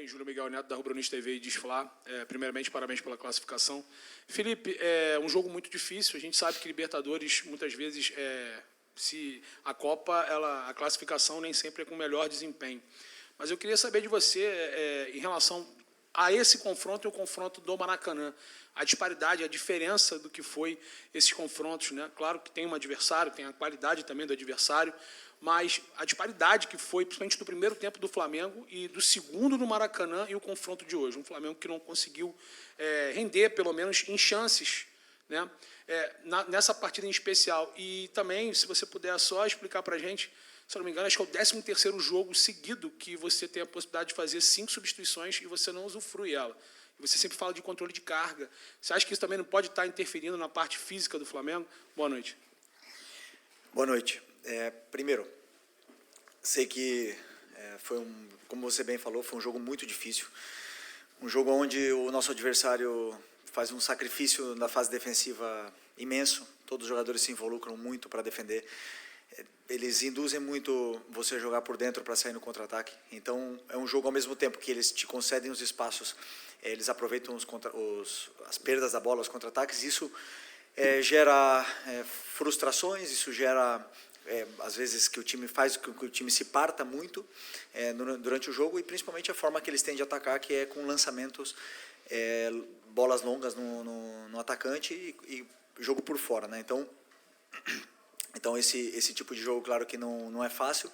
também, Júlio Miguel Neto, da Rubro-Nista TV e Desflá. Primeiramente, parabéns pela classificação. Felipe, é um jogo muito difícil. A gente sabe que Libertadores, muitas vezes, se a Copa, a classificação nem sempre é com o melhor desempenho. Mas eu queria saber de você, em relação a esse confronto e o confronto do Maracanã, a disparidade, a diferença do que foi esses confrontos, né? Claro que tem um adversário, tem a qualidade também do adversário, mas a disparidade que foi, principalmente do primeiro tempo do Flamengo e do segundo no Maracanã e o confronto de hoje. Um Flamengo que não conseguiu render, pelo menos em chances, né? Nessa partida em especial. E também, se você puder só explicar para a gente, se eu não me engano, acho que é o 13º jogo seguido que você tem a possibilidade de fazer 5 substituições e você não usufrui ela. Você sempre fala de controle de carga. Você acha que isso também não pode estar interferindo na parte física do Flamengo? Boa noite. Boa noite. Primeiro, sei que como você bem falou, foi um jogo muito difícil. Um jogo onde o nosso adversário faz um sacrifício na fase defensiva imenso. Todos os jogadores se involucram muito para defender. Eles induzem muito você a jogar por dentro para sair no contra-ataque. Então, é um jogo ao mesmo tempo que eles te concedem os espaços, eles aproveitam as perdas da bola, os contra-ataques. Isso gera frustrações, isso gera, às vezes, que o time faz com que o time se parta muito durante o jogo, e principalmente a forma que eles têm de atacar, que é com lançamentos, bolas longas no atacante e jogo por fora, né? Então esse tipo de jogo, claro que não é fácil.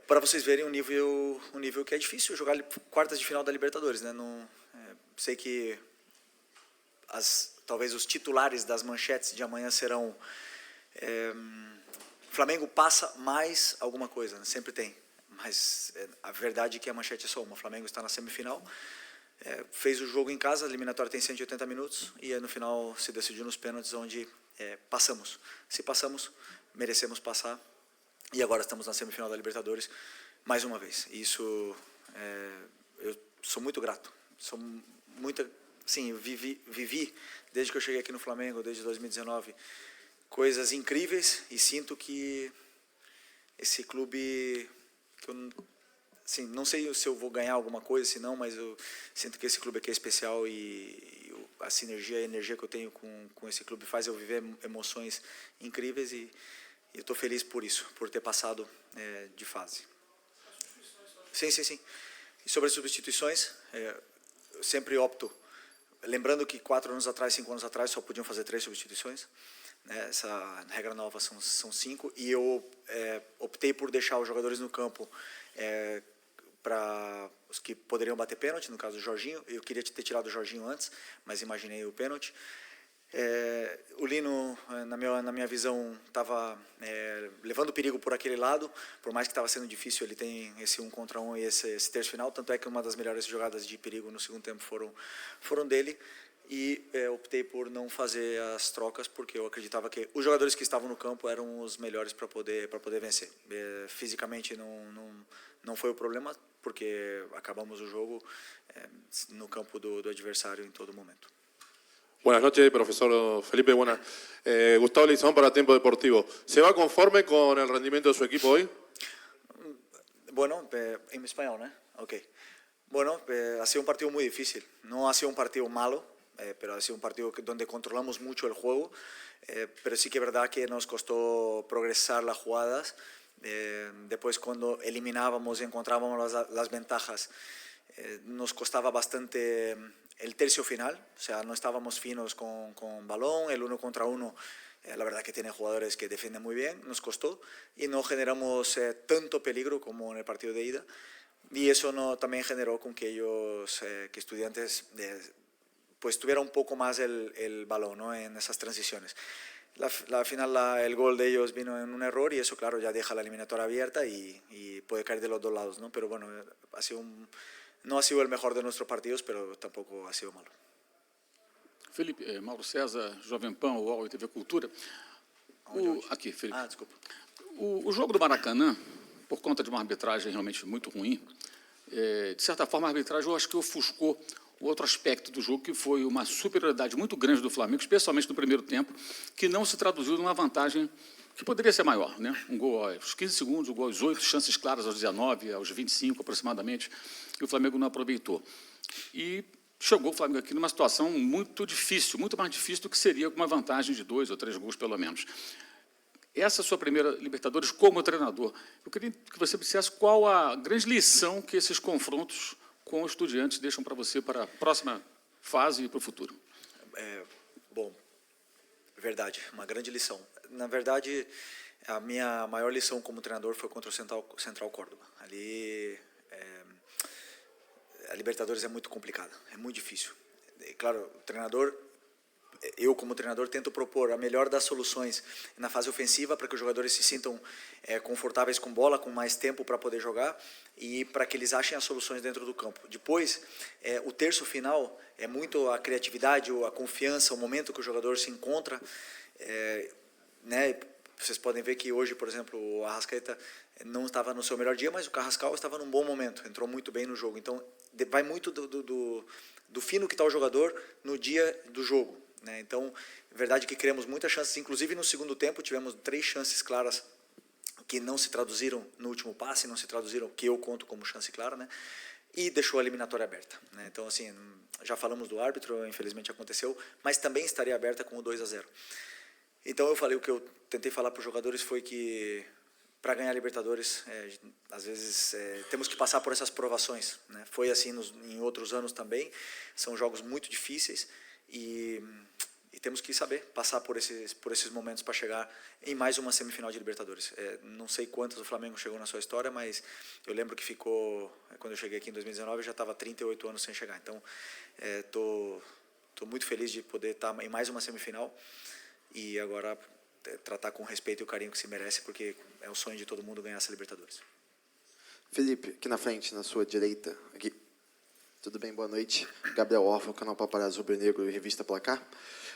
Para vocês verem o nível que é difícil jogar quartas de final da Libertadores, né? Sei que talvez os titulares das manchetes de amanhã serão Flamengo passa mais alguma coisa, né? Sempre tem, mas a verdade é que a manchete é só uma. O Flamengo está na semifinal, fez o jogo em casa, a eliminatória tem 180 minutos e no final se decidiu nos pênaltis, onde passamos. Se passamos, merecemos passar, e agora estamos na semifinal da Libertadores mais uma vez. Isso eu sou muito grato. Sim, vivi desde que eu cheguei aqui no Flamengo, desde 2019, coisas incríveis, e sinto que esse clube, assim, não sei se eu vou ganhar alguma coisa, se não, mas eu sinto que esse clube aqui é especial, e a sinergia, a energia que eu tenho com esse clube faz eu viver emoções incríveis, e eu estou feliz por isso, por ter passado de fase. Sim. E sobre as substituições, eu sempre opto, lembrando que 4 anos atrás, 5 anos atrás, só podiam fazer 3 substituições, né? Essa regra nova são 5, e eu optei por deixar os jogadores no campo para os que poderiam bater pênalti, no caso do Jorginho. Eu queria ter tirado o Jorginho antes, mas imaginei o pênalti. O Lino, na minha visão, estava levando perigo por aquele lado, por mais que estava sendo difícil. Ele tem esse 1 contra 1 e esse terço final, tanto é que uma das melhores jogadas de perigo no segundo tempo foram dele, e optei por não fazer as trocas, porque eu acreditava que os jogadores que estavam no campo eram os melhores para poder vencer. Fisicamente não foi o problema, porque acabamos o jogo no campo do adversário em todo momento. Buenas noches, profesor Felipe. Gustavo Leizón para Tiempo Deportivo. ¿Se va conforme con el rendimiento de su equipo hoy? Bueno, en español, ¿no? Ok. Bueno, ha sido un partido muy difícil. No ha sido un partido malo, pero ha sido un partido donde controlamos mucho el juego. Pero sí que es verdad que nos costó progresar las jugadas. Después, cuando eliminábamos y encontrábamos las ventajas, nos costaba bastante el tercio final, o sea, no estábamos finos con balón. El 1 contra 1, la verdad que tiene jugadores que defienden muy bien, nos costó, y no generamos tanto peligro como en el partido de ida, y eso también generó con que ellos, que Estudiantes, pues tuviera un poco más el balón, ¿no? En esas transiciones. La final, el gol de ellos vino en un error, y eso, claro, ya deja la eliminatoria abierta y puede caer de los dos lados, ¿no? Pero bueno, no ha sido el mejor de nuestros partidos, pero tampoco ha sido malo. Felipe, Mauro César, Jovem Pan, UOL e TV Cultura. Aqui, Felipe. Desculpa. O jogo do Maracanã, por conta de uma arbitragem realmente muito ruim, de certa forma a arbitragem eu acho que ofuscou o outro aspecto do jogo, que foi uma superioridade muito grande do Flamengo, especialmente no primeiro tempo, que não se traduziu numa vantagem que poderia ser maior, né? Um gol aos 15 segundos, um gol aos 8, chances claras aos 19, aos 25 aproximadamente, e o Flamengo não aproveitou. E chegou o Flamengo aqui numa situação muito difícil, muito mais difícil do que seria com uma vantagem de 2 ou 3 gols, pelo menos. Essa é a sua primeira Libertadores como treinador. Eu queria que você dissesse qual a grande lição que esses confrontos com os Estudiantes deixam para você para a próxima fase e para o futuro. Bom, verdade, uma grande lição. Na verdade, a minha maior lição como treinador foi contra o Central Córdoba. Ali, a Libertadores é muito complicada, é muito difícil. E, claro, o treinador, eu como treinador tento propor a melhor das soluções na fase ofensiva para que os jogadores se sintam confortáveis com bola, com mais tempo para poder jogar e para que eles achem as soluções dentro do campo. Depois, o terço final é muito a criatividade, a confiança, o momento que o jogador se encontra, né? Vocês podem ver que hoje, por exemplo, o Arrascaeta não estava no seu melhor dia, mas o Carrascal estava num bom momento, entrou muito bem no jogo. Então, vai muito do fino que está o jogador no dia do jogo, né? Então, é verdade que criamos muitas chances, inclusive no segundo tempo tivemos 3 chances claras que não se traduziram no último passe, não se traduziram, que eu conto como chance clara, né? E deixou a eliminatória aberta, né? Então, assim, já falamos do árbitro, infelizmente aconteceu, mas também estaria aberta com o 2-0. Então eu falei, o que eu tentei falar para os jogadores foi que para ganhar a Libertadores, às vezes temos que passar por essas provações, né? Foi assim em outros anos também, são jogos muito difíceis e temos que saber passar por esses momentos para chegar em mais uma semifinal de Libertadores. Não sei quantas o Flamengo chegou na sua história, mas eu lembro que ficou, quando eu cheguei aqui em 2019, eu já estava 38 anos sem chegar. Então, tô muito feliz de poder estar em mais uma semifinal e agora tratar com o respeito e o carinho que se merece, porque é o sonho de todo mundo ganhar essa Libertadores. Felipe, aqui na frente, na sua direita. Aqui. Tudo bem? Boa noite. Gabriel Orfa, canal Paparazzo Rubro-Negro e Revista Placar.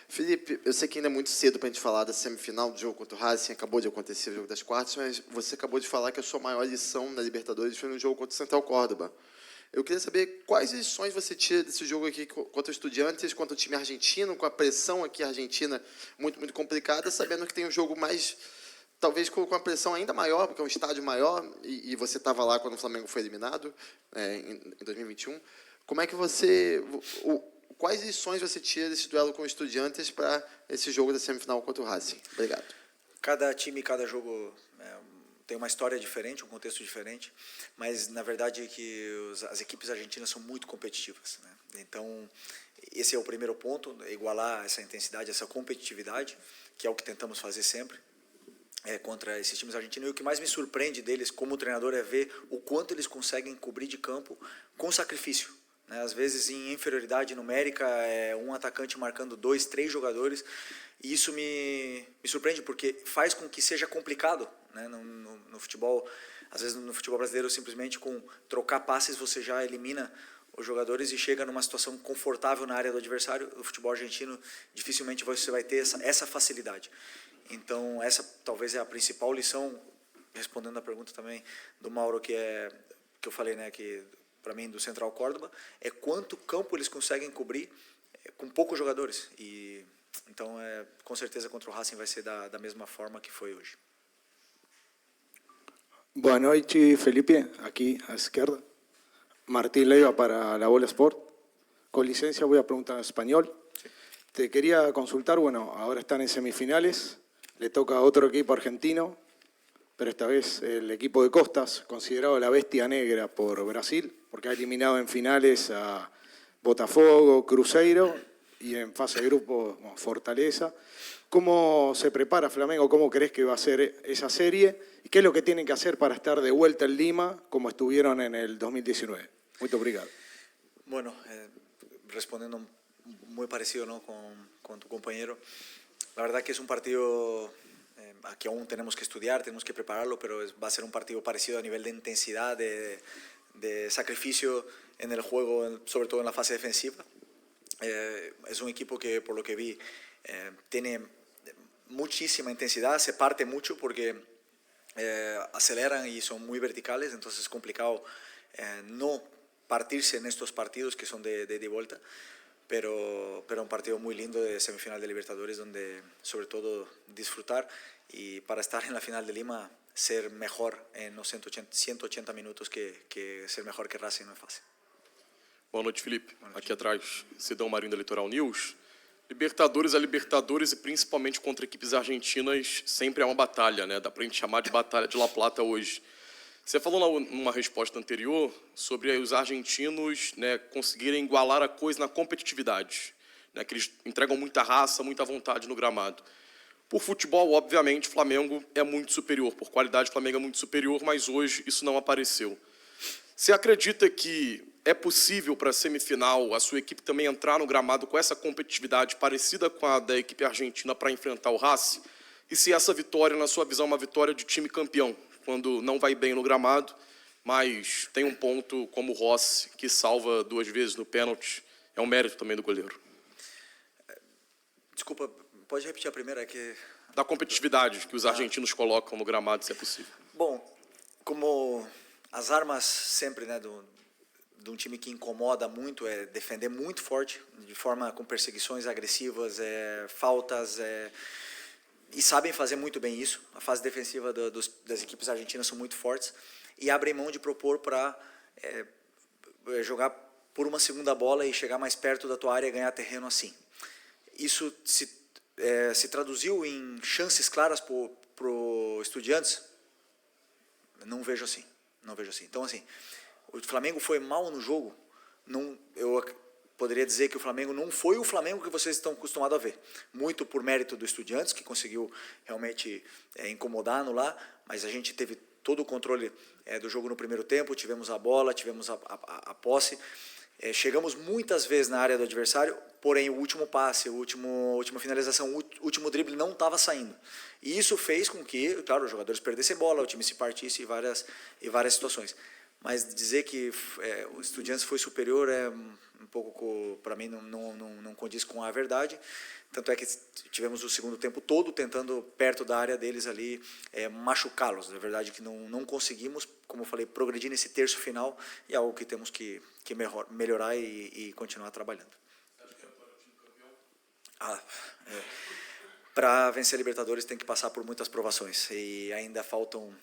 Felipe, eu sei que ainda é muito cedo para a gente falar da semifinal do jogo contra o Racing, acabou de acontecer o jogo das quartas, mas você acabou de falar que a sua maior lição na Libertadores foi no jogo contra o Central Córdoba. Eu queria saber quais lições você tira desse jogo aqui contra o Estudiantes, contra o time argentino, com a pressão aqui argentina muito, muito complicada, sabendo que tem um jogo mais, talvez com a pressão ainda maior, porque é um estádio maior, e você estava lá quando o Flamengo foi eliminado, em 2021. Como é que você... Quais lições você tira desse duelo com o Estudiantes para esse jogo da semifinal contra o Racing? Obrigado. Cada time, cada jogo tem uma história diferente, um contexto diferente, mas na verdade é que as equipes argentinas são muito competitivas, né? Então esse é o primeiro ponto, igualar essa intensidade, essa competitividade, que é o que tentamos fazer sempre contra esses times argentinos. E o que mais me surpreende deles como treinador é ver o quanto eles conseguem cobrir de campo com sacrifício, né? Às vezes em inferioridade numérica, um atacante marcando 2, 3 jogadores, e isso me surpreende porque faz com que seja complicado, né? No futebol, às vezes no futebol brasileiro, simplesmente com trocar passes você já elimina os jogadores e chega numa situação confortável na área do adversário. No futebol argentino, dificilmente você vai ter essa facilidade. Então, essa talvez é a principal lição, respondendo a pergunta também do Mauro, que eu falei, né, que para mim do Central Córdoba, é quanto campo eles conseguem cobrir com poucos jogadores. E então, com certeza contra o Racing vai ser da mesma forma que foi hoje. Boa noite, Felipe, aquí a izquierda. Martín Leiva para La Bola Sport. Con licencia voy a preguntar en español. Sí. Te quería consultar, bueno, ahora están en semifinales, le toca a otro equipo argentino, pero esta vez el equipo de Costas, considerado la bestia negra por Brasil, porque ha eliminado en finales a Botafogo, Cruzeiro y en fase de grupo Fortaleza. ¿Cómo se prepara Flamengo? ¿Cómo crees que va a ser esa serie? ¿Y qué es lo que tienen que hacer para estar de vuelta en Lima como estuvieron en el 2019? Muito obrigado. Bueno, respondiendo muy parecido, ¿no?, con tu compañero, la verdad que es un partido que aún tenemos que estudiar, tenemos que prepararlo, pero va a ser un partido parecido a nivel de intensidad, de sacrificio en el juego, sobre todo en la fase defensiva. Es un equipo que, por lo que vi, tiene muchísima intensidad, se parte mucho porque aceleran y son muy verticales, entonces es complicado no partirse en estos partidos que son de ida y vuelta, pero un partido muy lindo de semifinal de Libertadores donde sobre todo disfrutar y para estar en la final de Lima ser mejor en los 180 minutos que ser mejor que Racing no es fácil. Boa noite, Felipe. Aqui atrás, Sidão Marinho da Litoral News. Libertadores a Libertadores e principalmente contra equipes argentinas sempre é uma batalha, né? Dá pra gente chamar de batalha de La Plata hoje. Você falou numa resposta anterior sobre os argentinos, né, conseguirem igualar a coisa na competitividade, né, que eles entregam muita raça, muita vontade no gramado. Por futebol, obviamente, o Flamengo é muito superior, por qualidade o Flamengo é muito superior, mas hoje isso não apareceu. Você acredita que é possível para a semifinal a sua equipe também entrar no gramado com essa competitividade parecida com a da equipe argentina para enfrentar o Racing? E se essa vitória, na sua visão, é uma vitória de time campeão, quando não vai bem no gramado, mas tem um ponto como o Rossi, que salva 2 vezes no pênalti, é um mérito também do goleiro. Desculpa, pode repetir a primeira? Da competitividade que os argentinos colocam no gramado, se é possível. Bom, como as armas sempre, né, de um time que incomoda muito é defender muito forte, de forma com perseguições agressivas, faltas, e sabem fazer muito bem isso. A fase defensiva das equipes argentinas são muito fortes e abrem mão de propor para jogar por uma segunda bola e chegar mais perto da tua área e ganhar terreno assim. Isso se traduziu em chances claras para o Estudiantes? Não vejo assim. Então, assim, o Flamengo foi mal no jogo. Eu poderia dizer que o Flamengo não foi o Flamengo que vocês estão acostumados a ver. Muito por mérito do Estudiantes, que conseguiu realmente incomodar, anular, mas a gente teve todo o controle do jogo no primeiro tempo, tivemos a bola, tivemos a posse. Chegamos muitas vezes na área do adversário, porém o último passe, a última finalização, o último drible não estava saindo. E isso fez com que, claro, os jogadores perdessem bola, o time se partisse em várias situações. Mas dizer que o Estudiantes foi superior é um pouco, para mim, não condiz com a verdade. Tanto é que tivemos o segundo tempo todo tentando, perto da área deles ali, machucá-los. Na verdade que não conseguimos, como eu falei, progredir nesse terço final e é algo que temos que melhorar e continuar trabalhando. Para vencer a Libertadores tem que passar por muitas provações e ainda faltam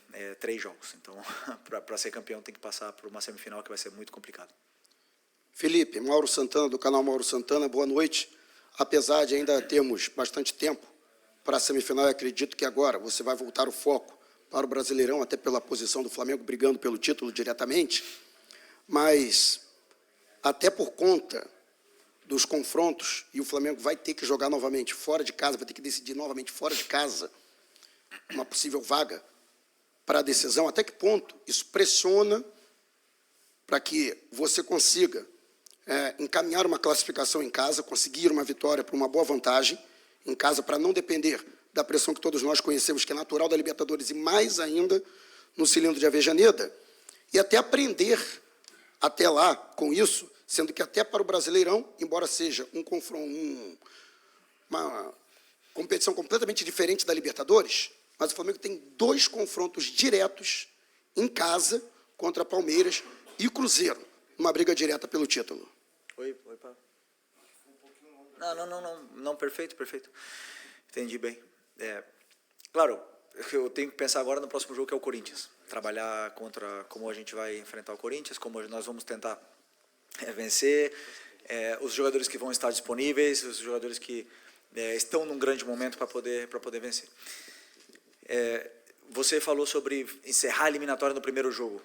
3 jogos. Então, para ser campeão tem que passar por uma semifinal que vai ser muito complicado. Felipe, Mauro Santana, do canal Mauro Santana, boa noite. Apesar de ainda termos bastante tempo para a semifinal, eu acredito que agora você vai voltar o foco para o Brasileirão, até pela posição do Flamengo brigando pelo título diretamente, mas até por conta dos confrontos, e o Flamengo vai ter que jogar novamente fora de casa, vai ter que decidir novamente fora de casa uma possível vaga para a decisão, até que ponto isso pressiona para que você consiga encaminhar uma classificação em casa, conseguir uma vitória por uma boa vantagem em casa, para não depender da pressão que todos nós conhecemos, que é natural da Libertadores, e mais ainda no cilindro de Avejaneda, e até aprender até lá com isso, sendo que até para o Brasileirão, embora seja um confronto, uma competição completamente diferente da Libertadores, mas o Flamengo tem 2 confrontos diretos em casa contra Palmeiras e Cruzeiro, uma briga direta pelo título. Oi, Paulo. Não, perfeito. Entendi bem. Claro, eu tenho que pensar agora no próximo jogo, que é o Corinthians. Trabalhar contra como a gente vai enfrentar o Corinthians, como nós vamos tentar vencer, os jogadores que vão estar disponíveis, os jogadores que estão num grande momento para poder vencer. Você falou sobre encerrar a eliminatória no primeiro jogo.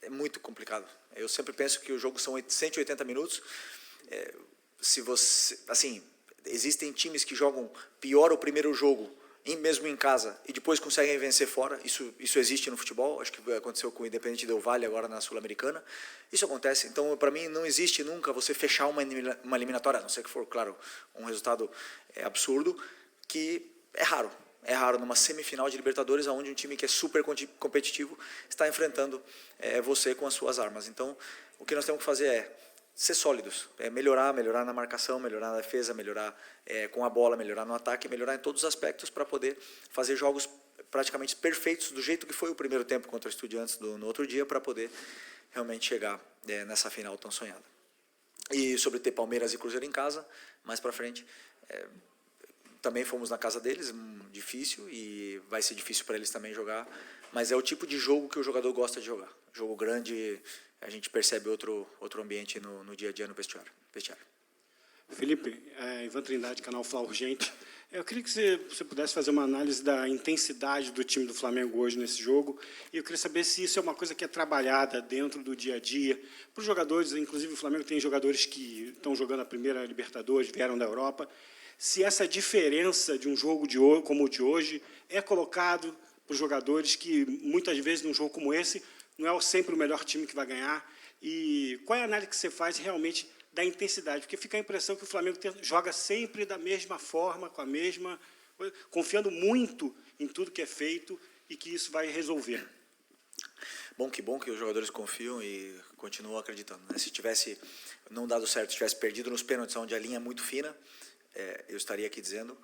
É muito complicado. Eu sempre penso que o jogo são 180 minutos. Se você, assim, existem times que jogam pior o primeiro jogo, mesmo em casa, e depois conseguem vencer fora. Isso existe no futebol. Acho que aconteceu com o Independente Del Valle agora na Sul-Americana. Isso acontece. Então, para mim, não existe nunca você fechar uma eliminatória, a não ser que for, claro, um resultado absurdo, que é raro. É raro numa semifinal de Libertadores, onde um time que é super competitivo está enfrentando você com as suas armas. Então, o que nós temos que fazer é ser sólidos, melhorar na marcação, melhorar na defesa, melhorar com a bola, melhorar no ataque, melhorar em todos os aspectos para poder fazer jogos praticamente perfeitos, do jeito que foi o primeiro tempo contra o Estudiantes no outro dia, para poder realmente chegar nessa final tão sonhada. E sobre ter Palmeiras e Cruzeiro em casa, mais para frente, também fomos na casa deles, difícil, e vai ser difícil para eles também jogar, mas é o tipo de jogo que o jogador gosta de jogar. Jogo grande, a gente percebe outro ambiente no dia a dia no vestiário. Felipe, Ivan Trindade, canal Fla Urgente. Eu queria que você pudesse fazer uma análise da intensidade do time do Flamengo hoje nesse jogo. E eu queria saber se isso é uma coisa que é trabalhada dentro do dia a dia para os jogadores. Inclusive, o Flamengo tem jogadores que estão jogando a primeira Libertadores, vieram da Europa. Se essa diferença de um jogo como o de hoje é colocado para os jogadores que, muitas vezes, num jogo como esse, não é sempre o melhor time que vai ganhar. E qual é a análise que você faz realmente da intensidade? Porque fica a impressão que o Flamengo joga sempre da mesma forma, com a mesma, confiando muito em tudo que é feito e que isso vai resolver. Que bom que os jogadores confiam e continuam acreditando, né? Se tivesse não dado certo, se tivesse perdido nos pênaltis, onde a linha é muito fina, eu estaria aqui dizendo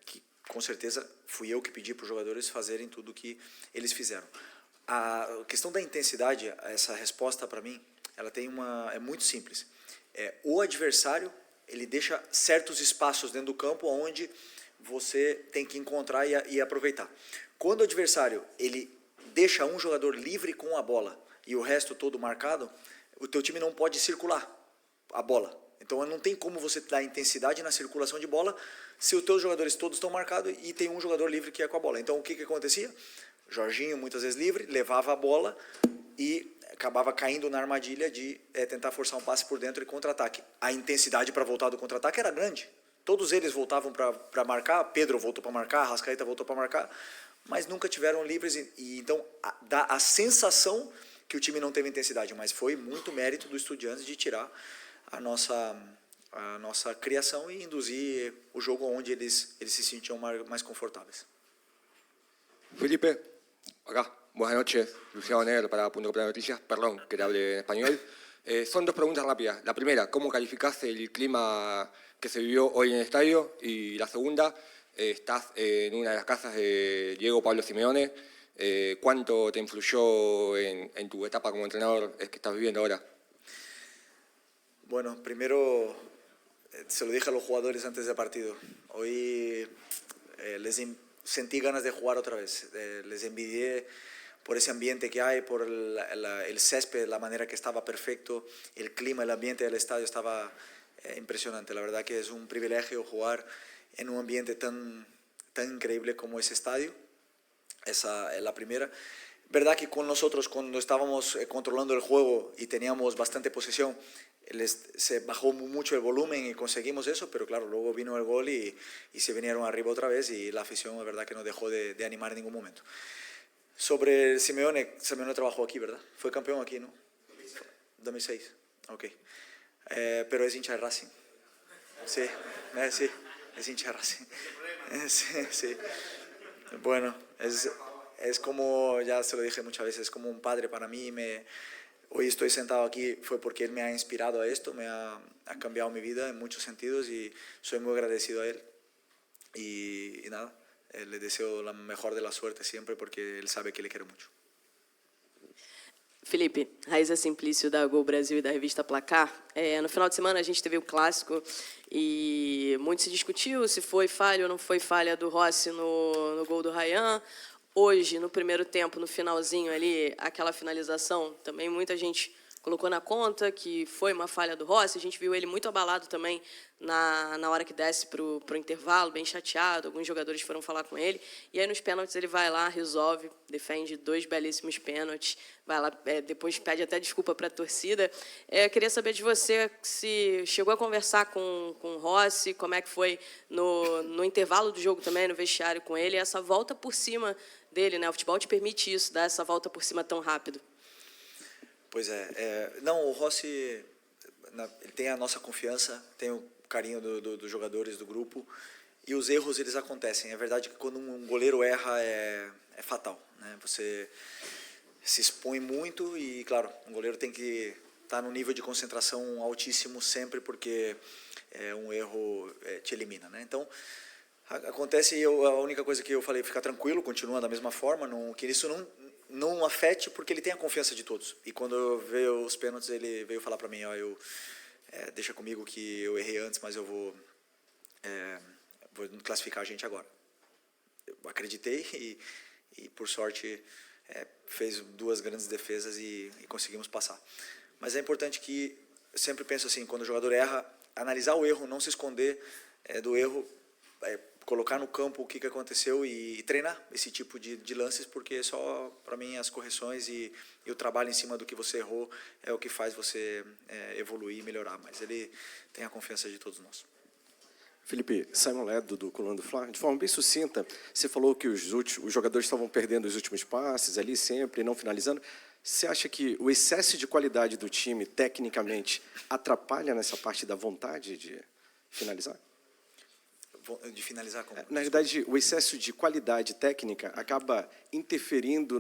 que, com certeza, fui eu que pedi para os jogadores fazerem tudo o que eles fizeram. A questão da intensidade, essa resposta, para mim, ela é muito simples. O adversário, ele deixa certos espaços dentro do campo onde você tem que encontrar e aproveitar. Quando o adversário ele deixa um jogador livre com a bola e o resto todo marcado, o teu time não pode circular a bola. Então não tem como você dar intensidade na circulação de bola se os teus jogadores todos estão marcados e tem um jogador livre que é com a bola. Então o que acontecia? Jorginho, muitas vezes livre, levava a bola e acabava caindo na armadilha de tentar forçar um passe por dentro e contra-ataque. A intensidade para voltar do contra-ataque era grande. Todos eles voltavam para marcar, Pedro voltou para marcar, Arrascaeta voltou para marcar, mas nunca tiveram livres. E então dá a sensação que o time não teve intensidade, mas foi muito mérito do Estudiantes de tirar a nossa criação e induzir o jogo onde eles se sentiam mais confortáveis. Felipe, acá. Buenas noches, Luciano Negro para Punto Copa de Noticias. Perdón que te hable en español. Son dos preguntas rápidas. La primera, ¿cómo calificás el clima que se vivió hoy en el estadio? Y la segunda, estás en una de las casas de Diego Pablo Simeone. ¿Cuánto te influyó en tu etapa como entrenador que estás viviendo ahora? Bueno, primero se lo dije a los jugadores antes del partido. Hoy sentí ganas de jugar otra vez. Les envidié por ese ambiente que hay, por el césped, la manera que estaba perfecto, el clima, el ambiente del estadio estaba impresionante. La verdad que es un privilegio jugar en un ambiente tan increíble como ese estadio. Esa es la primera. Verdad que con nosotros, cuando estábamos controlando el juego y teníamos bastante posesión, se bajó mucho el volumen y conseguimos eso, pero claro, luego vino el gol y se vinieron arriba otra vez y la afición, la verdad que no dejó de animar en ningún momento. Sobre Simeone trabajó aquí, ¿verdad? Fue campeón aquí, ¿no? 2006. Ok. Pero es hincha de Racing. Sí, sí, es hincha de Racing. Sí. Bueno, es como, ya se lo dije muchas veces, es como un padre para mí. Hoy estoy sentado aquí fue porque él me ha inspirado a esto, ha cambiado mi vida en muchos sentidos y soy muy agradecido a él. Y nada, le deseo la mejor de la suerte siempre porque él sabe que le quiero mucho. Felipe, Raíza Simplício da Gol Brasil e da revista Placar. No final de semana a gente teve o clássico e muito se discutiu se foi falha ou não foi falha do Rossi no gol do Ryan. Hoje, no primeiro tempo, no finalzinho ali, aquela finalização, também muita gente colocou na conta que foi uma falha do Rossi. A gente viu ele muito abalado também na hora que desce para o intervalo, bem chateado. Alguns jogadores foram falar com ele. E aí, nos pênaltis, ele vai lá, resolve, defende 2 belíssimos pênaltis. Vai lá, depois pede até desculpa para a torcida. Queria saber de você se chegou a conversar com o Rossi, como é que foi no intervalo do jogo também, no vestiário com ele, essa volta por cima dele, né? O futebol te permite isso, dar essa volta por cima tão rápido. Pois não, o Rossi ele tem a nossa confiança, tem o carinho dos jogadores do grupo e os erros eles acontecem. É verdade que quando um goleiro erra é fatal, né? Você se expõe muito e, claro, um goleiro tem que estar num nível de concentração altíssimo sempre porque um erro te elimina, né? Então acontece e a única coisa que eu falei, ficar tranquilo, continua da mesma forma, que isso não afete porque ele tem a confiança de todos. E quando veio os pênaltis, ele veio falar para mim, ó, deixa comigo que eu errei antes, mas eu vou classificar a gente agora. Eu acreditei e por sorte, fez 2 grandes defesas e conseguimos passar. Mas é importante que, eu sempre penso assim, quando o jogador erra, analisar o erro, não se esconder do erro, colocar no campo o que aconteceu e treinar esse tipo de lances, porque só, para mim, as correções e o trabalho em cima do que você errou é o que faz você evoluir e melhorar. Mas ele tem a confiança de todos nós. Felipe, Simon Ledo, do Coluna do Fla, de forma bem sucinta, você falou que os jogadores estavam perdendo os últimos passes ali sempre, não finalizando. Você acha que o excesso de qualidade do time, tecnicamente, atrapalha nessa parte da vontade de finalizar? De finalizar como? Na verdade, o excesso de qualidade técnica acaba interferindo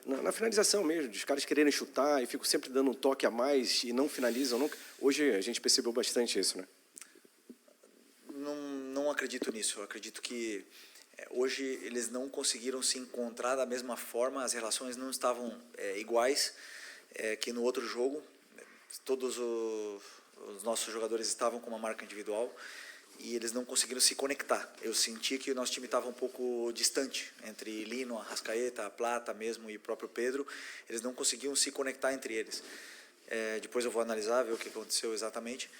na finalização mesmo, dos caras quererem chutar e ficam sempre dando um toque a mais e não finalizam nunca. Hoje a gente percebeu bastante isso, né? Não acredito nisso. Eu acredito que hoje eles não conseguiram se encontrar da mesma forma, as relações não estavam iguais que no outro jogo. Todos os nossos jogadores estavam com uma marca individual e eles não conseguiram se conectar. Eu senti que o nosso time estava um pouco distante, entre Lino, Arrascaeta, a Plata mesmo e o próprio Pedro. Eles não conseguiam se conectar entre eles. Depois eu vou analisar, ver o que aconteceu exatamente.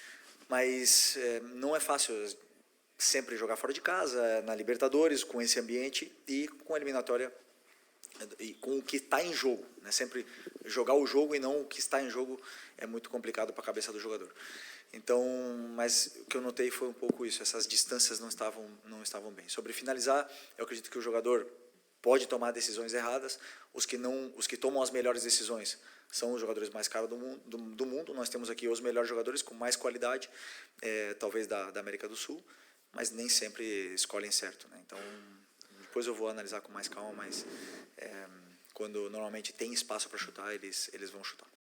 Mas não é fácil sempre jogar fora de casa, na Libertadores, com esse ambiente e com a eliminatória e com o que está em jogo, né? Sempre jogar o jogo e não o que está em jogo é muito complicado para a cabeça do jogador. Então, mas o que eu notei foi um pouco isso, essas distâncias não estavam bem. Sobre finalizar, eu acredito que o jogador pode tomar decisões erradas, os que tomam as melhores decisões são os jogadores mais caros do mundo. Nós temos aqui os melhores jogadores com mais qualidade, talvez da América do Sul, mas nem sempre escolhem certo, né? Então, depois eu vou analisar com mais calma, mas quando normalmente tem espaço para chutar, eles vão chutar.